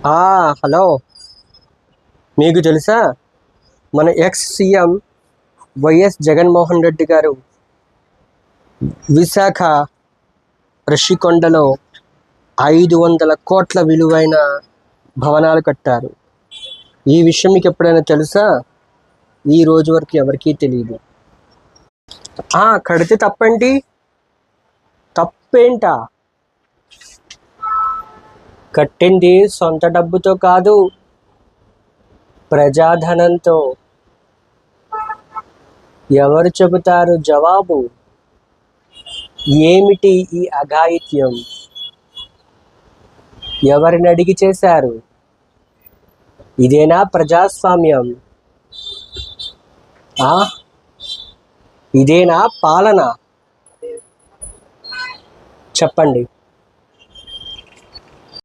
Hello. మీకు తెలుసా మన ex CM YS Jaganmohan Reddy గారు విశాఖ ఋషికొండలో 500 కోట్ల విలువైన భవనాలు కట్టారు. ఈ విషయం మీకు ఎప్పుడైనా తెలుసా? ఈ రోజు వరకు ఎవరికీ తెలియదు. కడితే తప్పేంటి? తప్పేంటా? కట్టింది సొంత డబ్బుతో కాదు, ప్రజాధనంతో. ఎవరు చెబుతారు జవాబు? ఏమిటి ఈ అఘాయిత్యం? ఎవరిని అడిగి చేశారు? ఇదేనా ప్రజాస్వామ్యం? ఇదేనా పాలన? చెప్పండి.